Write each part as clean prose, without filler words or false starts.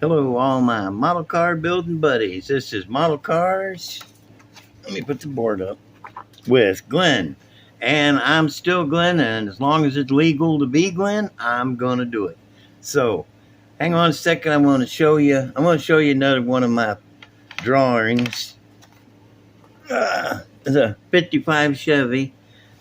Hello, all my model car building buddies. This is Model Cars. Let me put the board up with Glenn. And I'm still Glenn, and as long as it's legal to be Glenn, I'm going to do it. So, hang on a second. I'm going to show you another one of my drawings. It's a 55 Chevy,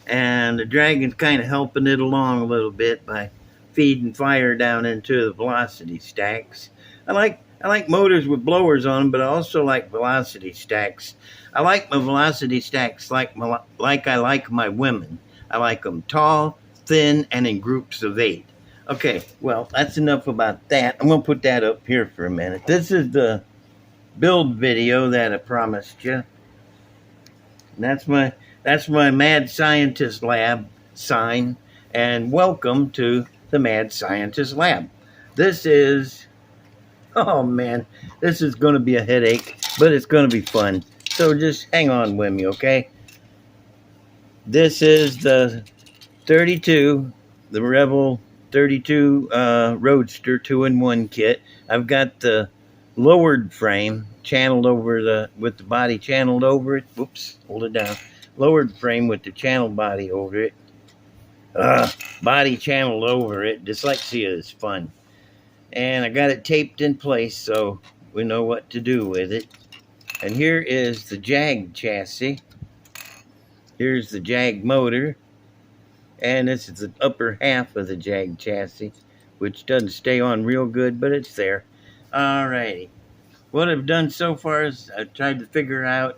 and the Dragon's kind of helping it along a little bit by feeding fire down into the velocity stacks. I like motors with blowers on them, but I also like velocity stacks. I like my velocity stacks like I like my women. I like them tall, thin, and in groups of 8. Okay, well, that's enough about that. I'm going to put that up here for a minute. This is the build video that I promised you. And that's my Mad Scientist Lab sign, and welcome to the Mad Scientist Lab. Oh man, this is going to be a headache, but it's going to be fun. So just hang on with me, okay? This is the 32, the Rebel 32 Roadster 2-in-1 kit. I've got the lowered frame channeled over with the body channeled over it. Whoops, hold it down. Lowered frame with the channel body over it. Body channeled over it. Dyslexia is fun. And I got it taped in place so we know what to do with it. And here is the Jag chassis. Here's the Jag motor. And this is the upper half of the Jag chassis, which doesn't stay on real good, but it's there. Alrighty. What I've done so far is I've tried to figure out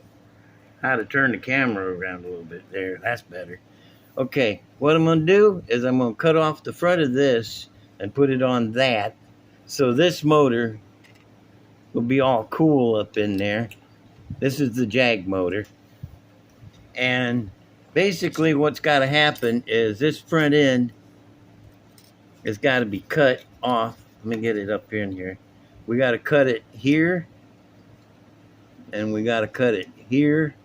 how to turn the camera around a little bit. There, that's better. Okay, what I'm going to do is I'm going to cut off the front of this and put it on that. So this motor will be all cool up in there. This is the Jag motor. And basically what's got to happen is this front end has got to be cut off. Let me get it up in here. We got to cut it here. And we got to cut it here.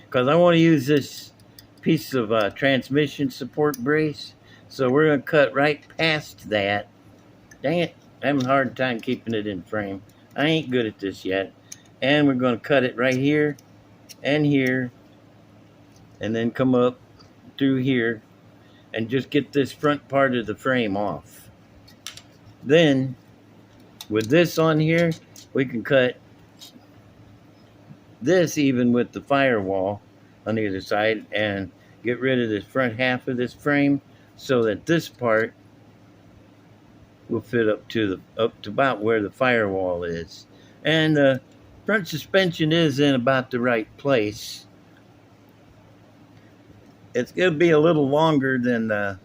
Because I want to use this piece of transmission support brace. So we're going to cut right past that. Dang it. I'm having a hard time keeping it in frame. I ain't good at this yet. And we're going to cut it right here and here. And then come up through here. And just get this front part of the frame off. Then, with this on here, we can cut this even with the firewall on the other side. And get rid of this front half of this frame. So that this part will fit up to about where the firewall is. And the front suspension is in about the right place. It's going to be a little longer than the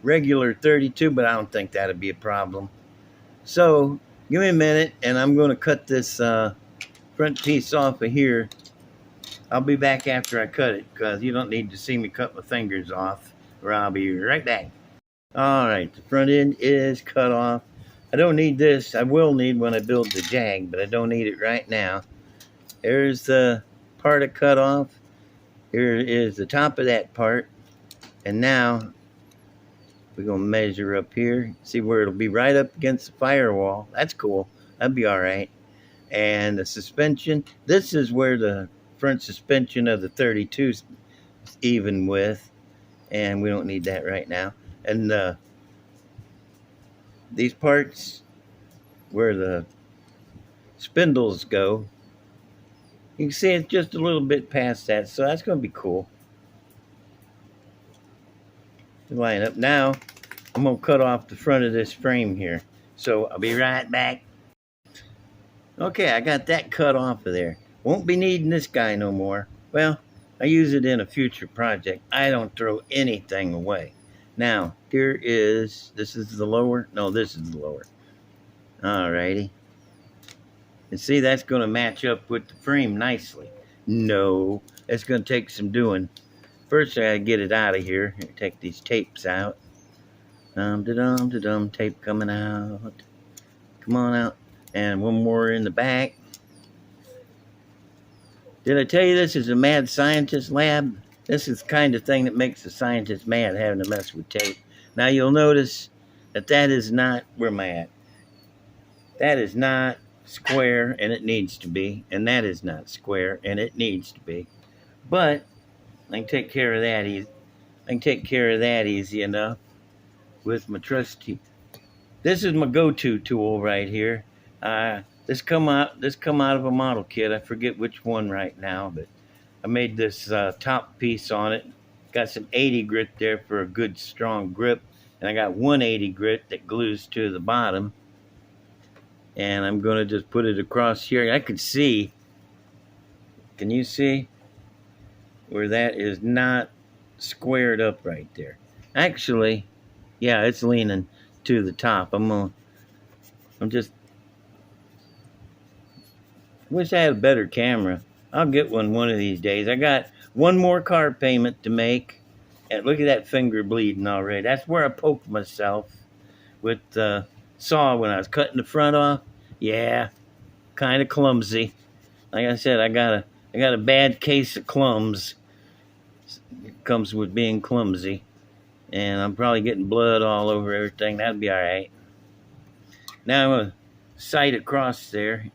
regular 32, but I don't think that'll be a problem. So give me a minute and I'm going to cut this front piece off of here. I'll be back after I cut it because you don't need to see me cut my fingers off, or I'll be right back. Alright, the front end is cut off. I don't need this. I will need when I build the Jag, but I don't need it right now. There's the part I cut off. Here is the top of that part. And now we're going to measure up here. See where it'll be right up against the firewall. That's cool. That'll be alright. And the suspension. This is where the front suspension of the 32 is even with. And we don't need that right now. And these parts where the spindles go, you can see it's just a little bit past that, so that's going to be cool. Line up. Now I'm going to cut off the front of this frame here, so I'll be right back. Okay, I got that cut off of there. Won't be needing this guy no more. Well, I use it in a future project. I don't throw anything away. Now, this is the lower. No, this is the lower. Alrighty. And see, that's going to match up with the frame nicely. No, it's going to take some doing. First, I got to get it out of here. Take these tapes out. Tape coming out. Come on out. And one more in the back. Did I tell you this is a Mad Scientist Lab? This is the kind of thing that makes the scientist mad, having to mess with tape. Now you'll notice that is not where I'm at. That is not square, and it needs to be. And that is not square, and it needs to be. But I can take care of that easy. I can take care of that easy enough with my trusty. This is my go-to tool right here. This come out of a model kit. I forget which one right now, but I made this top piece on it. Got some 80 grit there for a good strong grip, and I got 180 grit that glues to the bottom. And I'm going to just put it across here. I can see. Can you see where that is not squared up right there? Actually, yeah, it's leaning to the top. I'm just wish I had a better camera. I'll get one of these days. I got one more car payment to make. And look at that finger bleeding already. That's where I poked myself with the saw when I was cutting the front off. Yeah, kind of clumsy. Like I said, I got a bad case of clums. It comes with being clumsy. And I'm probably getting blood all over everything. That'd be all right. Now I'm going to sight across there.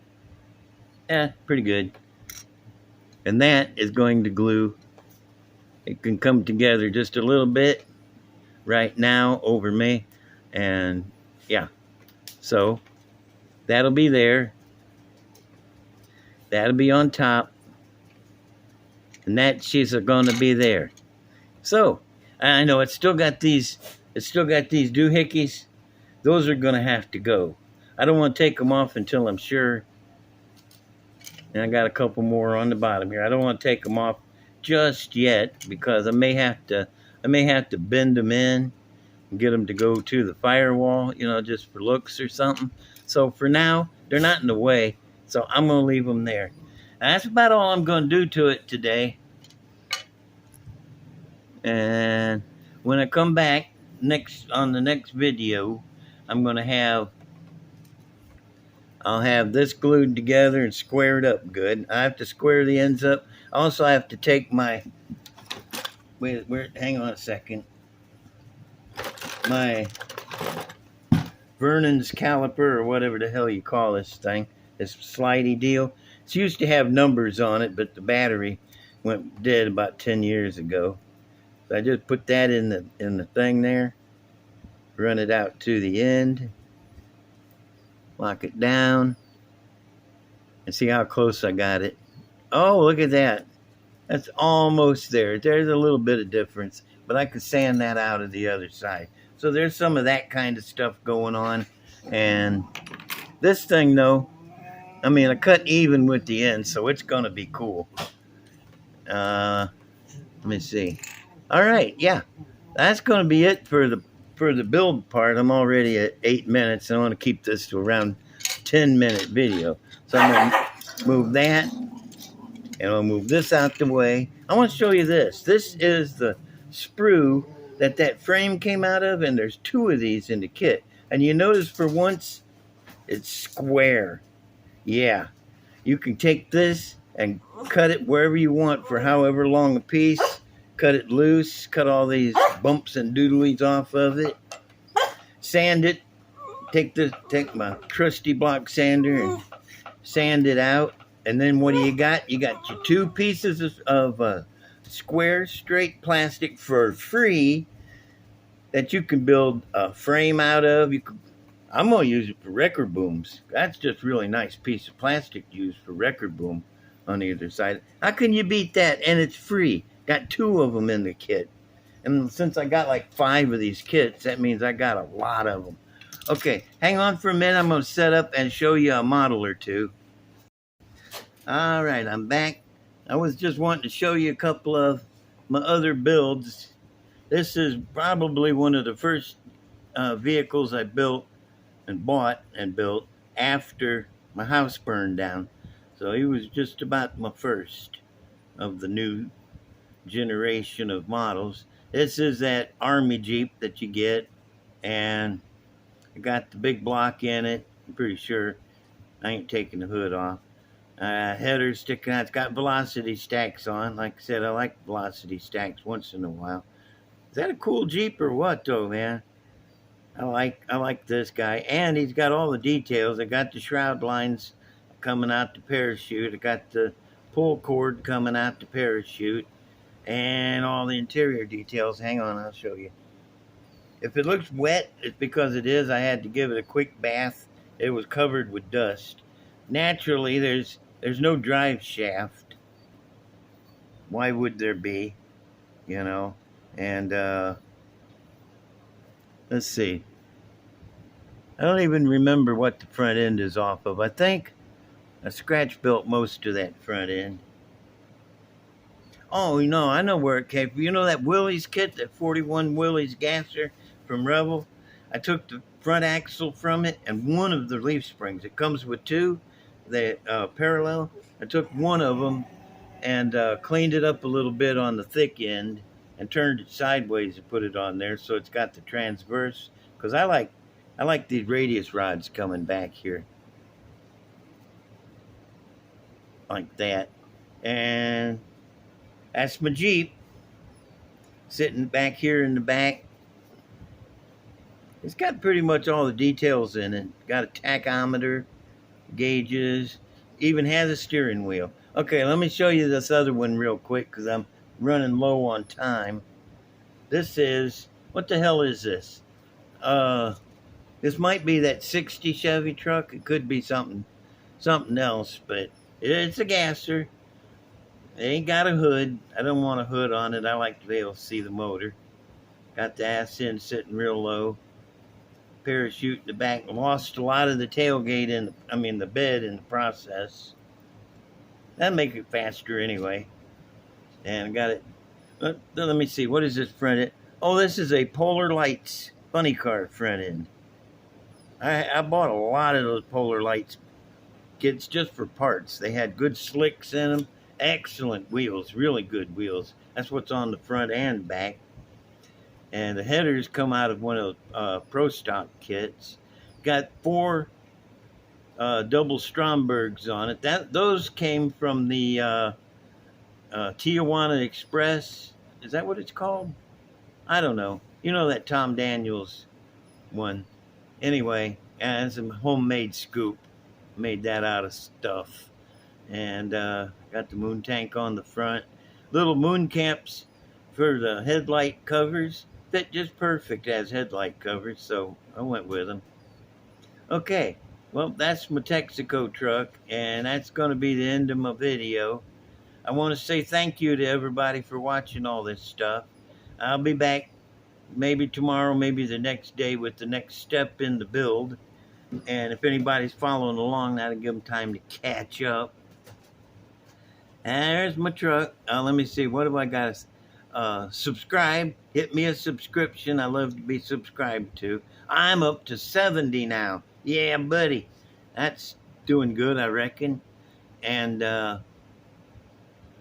Pretty good. And that is going to glue. It can come together just a little bit right now over me. And yeah, so that'll be there. That'll be on top. And that she's going to be there. So I know it's still got these doohickeys. Those are going to have to go. I don't want to take them off until I'm sure. And I got a couple more on the bottom here. I don't want to take them off just yet because I may have to bend them in and get them to go to the firewall, just for looks or something. So for now, they're not in the way. So I'm going to leave them there. And that's about all I'm going to do to it today. And when I come back on the next video, I'll have this glued together and squared up good. I have to square the ends up. Also, I have to take my, hang on a second. My Vernon's caliper, or whatever the hell you call this thing, this slidey deal. It used to have numbers on it, but the battery went dead about 10 years ago. So I just put that in the thing there, run it out to the end, lock it down, and see how close I got it. Oh, look at that. That's almost there. There's a little bit of difference, but I could sand that out of the other side. So there's some of that kind of stuff going on. And this thing, though, I cut even with the end, so it's going to be cool. Let me see. All right, yeah. That's going to be it for the build part. I'm already at 8 minutes. I want to keep this to around 10-minute video. So I'm going to move that, and I'll move this out the way. I want to show you this. This is the sprue that frame came out of, and there's 2 of these in the kit. And you notice for once, it's square. Yeah. You can take this and cut it wherever you want for however long a piece. Cut it loose, cut all these bumps and doodlies off of it. Sand it. Take my trusty block sander and sand it out. And then what do you got? You got your 2 pieces of square straight plastic for free that you can build a frame out of. I'm going to use it for record booms. That's just a really nice piece of plastic used for record boom on either side. How can you beat that? And it's free. Got 2 of them in the kit. And since I got like 5 of these kits, that means I got a lot of them. Okay, hang on for a minute. I'm going to set up and show you a model or 2. All right, I'm back. I was just wanting to show you a couple of my other builds. This is probably one of the first vehicles I built and bought and built after my house burned down. So he was just about my first of the new generation of models. This is that Army Jeep that you get, and I got the big block in it. I'm pretty sure. I ain't taking the hood off. Header sticking out. It's got velocity stacks on. Like I said, I like velocity stacks once in a while. Is that a cool Jeep or what, though, man? I like this guy, and he's got all the details. I got the shroud lines coming out the parachute. I got the pull cord coming out the parachute, and all the interior details. Hang on, I'll show you. If it looks wet, it's because it is. I had to give it a quick bath. It was covered with dust. Naturally, there's no drive shaft. Why would there be? You know, and let's see. I don't even remember what the front end is off of. I think a scratch built most of that front end. Oh, I know where it came from. You know that Willys kit, that 41 Willys gasser from Rebel? I took the front axle from it and one of the leaf springs. It comes with two, that parallel. I took one of them and cleaned it up a little bit on the thick end and turned it sideways and put it on there so it's got the transverse. Because I like these radius rods coming back here like that. And that's my Jeep sitting back here in the back. It's got pretty much all the details in it. Got a tachometer, gauges, even has a steering wheel. Okay, let me show you this other one real quick because I'm running low on time. This is, what the hell is this? This might be that 60 Chevy truck. It could be something else, but it's a gasser. It ain't got a hood. I don't want a hood on it. I like to be able to see the motor. Got the ass end sitting real low. Parachute in the back. Lost a lot of the tailgate the bed in the process. That'll make it faster anyway. And I got it. Let me see. What is this front end? Oh, this is a Polar Lights funny car front end. I bought a lot of those Polar Lights kits just for parts. They had good slicks in them. Excellent wheels. Really good wheels. That's what's on the front and back. And the headers come out of one of those Pro Stock kits. Got 4 double Strombergs on it. Those came from the Tijuana Express. Is that what it's called? I don't know. You know that Tom Daniels one. Anyway, and some homemade scoop. Made that out of stuff. And got the moon tank on the front. Little moon caps for the headlight covers. Fit just perfect as headlight covers, so I went with them. Okay, well, that's my Texaco truck, and that's going to be the end of my video. I want to say thank you to everybody for watching all this stuff. I'll be back maybe tomorrow, maybe the next day with the next step in the build. And if anybody's following along, that'll give them time to catch up. And there's my truck. Let me see, what have I got? Subscribe. Hit me a subscription. I love to be subscribed to. I'm up to 70 now. Yeah, buddy. That's doing good, I reckon. And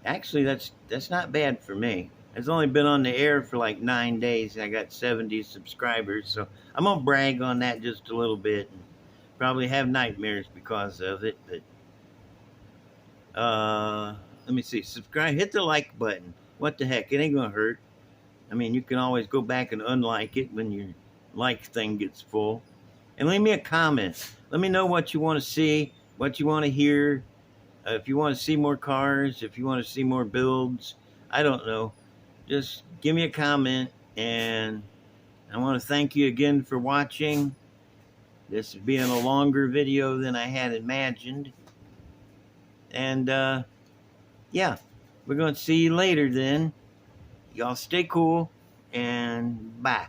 actually, that's not bad for me. It's only been on the air for like 9 days. And I got 70 subscribers, so I'm gonna brag on that just a little bit. And probably have nightmares because of it. But let me see. Subscribe. Hit the like button. What the heck? It ain't gonna hurt. I mean, you can always go back and unlike it when your like thing gets full. And leave me a comment. Let me know what you want to see, what you want to hear. If you want to see more cars, if you want to see more builds, I don't know. Just give me a comment. And I want to thank you again for watching. This is being a longer video than I had imagined. And yeah, we're going to see you later then. Y'all stay cool, and bye.